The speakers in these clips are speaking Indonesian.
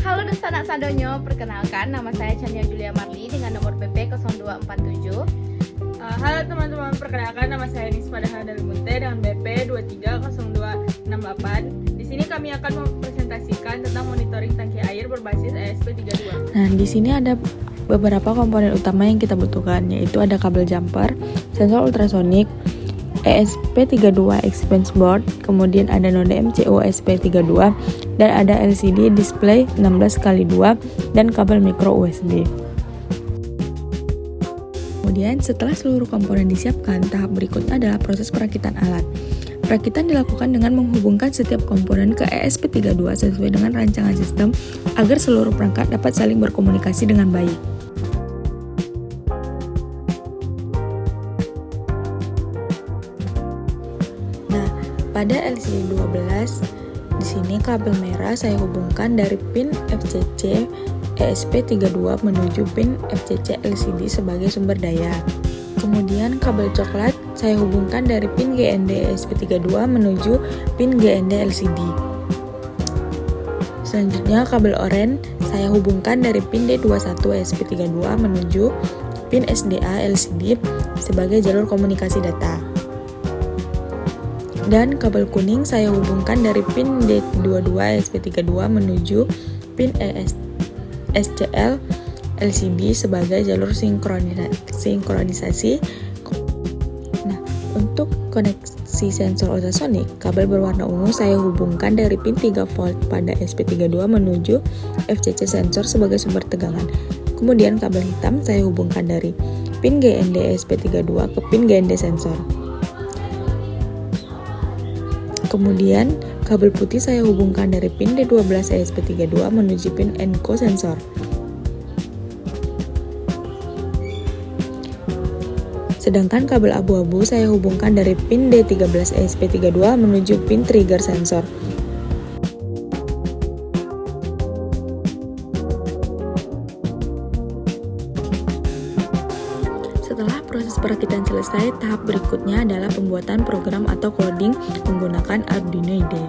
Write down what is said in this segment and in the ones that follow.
Halo Sanak Sadonyo, perkenalkan nama saya Chania Julia Marli dengan nomor BP 0247. Halo teman-teman, perkenalkan nama saya Nisma Dahadal Munte dengan BP 230268. Di sini kami akan mempresentasikan tentang monitoring tangki air berbasis ESP32. Nah, di sini ada beberapa komponen utama yang kita butuhkan, yaitu ada kabel jumper, sensor ultrasonik, ESP32 expense board, kemudian ada node MCU ESP32, dan ada LCD display 16x2 dan kabel micro USB. Kemudian setelah seluruh komponen disiapkan, tahap berikutnya adalah proses perakitan alat. Perakitan dilakukan dengan menghubungkan setiap komponen ke ESP32 sesuai dengan rancangan sistem agar seluruh perangkat dapat saling berkomunikasi dengan baik. Nah, pada LCD 12, di sini kabel merah saya hubungkan dari pin FCC ESP32 menuju pin FCC LCD sebagai sumber daya. Kemudian kabel coklat saya hubungkan dari pin GND ESP32 menuju pin GND LCD. Selanjutnya kabel oranye saya hubungkan dari pin D21 ESP32 menuju pin SDA LCD sebagai jalur komunikasi data. Dan kabel kuning saya hubungkan dari pin D22 ESP32 menuju pin SCL LCD sebagai jalur sinkronisasi. Nah, untuk koneksi sensor ultrasonik, kabel berwarna ungu saya hubungkan dari pin 3 volt pada SP32 menuju FCC sensor sebagai sumber tegangan. Kemudian kabel hitam saya hubungkan dari pin GND SP32 ke pin GND sensor. Kemudian kabel putih saya hubungkan dari pin D12 ESP32 menuju pin ENCO sensor. Sedangkan kabel abu-abu saya hubungkan dari pin D13 ESP32 menuju pin trigger sensor. Setelah proses perakitan selesai, tahap berikutnya adalah pembuatan program atau coding menggunakan Arduino IDE.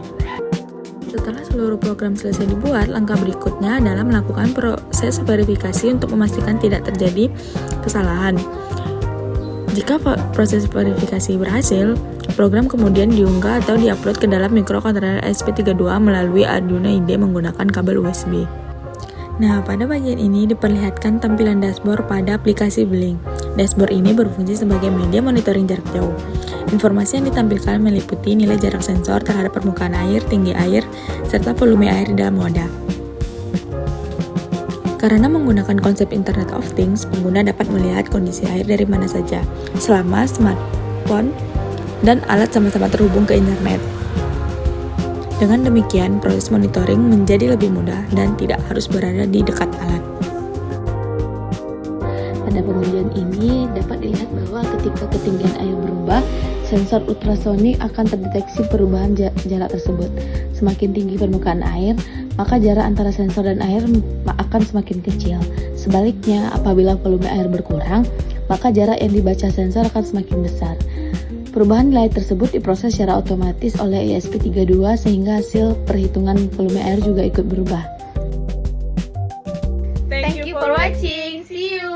Setelah seluruh program selesai dibuat, langkah berikutnya adalah melakukan proses verifikasi untuk memastikan tidak terjadi kesalahan. Jika proses verifikasi berhasil, program kemudian diunggah atau diupload ke dalam microcontroller ESP32 melalui Arduino IDE menggunakan kabel USB. Nah, pada bagian ini diperlihatkan tampilan dashboard pada aplikasi Blink. Dashboard ini berfungsi sebagai media monitoring jarak jauh. Informasi yang ditampilkan meliputi nilai jarak sensor terhadap permukaan air, tinggi air, serta volume air di dalam wadah. Karena menggunakan konsep Internet of Things, pengguna dapat melihat kondisi air dari mana saja, selama smartphone dan alat sama-sama terhubung ke internet. Dengan demikian, proses monitoring menjadi lebih mudah dan tidak harus berada di dekat alat. Pada pengujian ini dapat dilihat bahwa ketika ketinggian air berubah, sensor ultrasonik akan terdeteksi perubahan jarak tersebut. Semakin tinggi permukaan air, maka jarak antara sensor dan air akan semakin kecil. Sebaliknya, apabila volume air berkurang, maka jarak yang dibaca sensor akan semakin besar. Perubahan nilai tersebut diproses secara otomatis oleh ESP32 sehingga hasil perhitungan volume air juga ikut berubah. Thank you for watching. See you.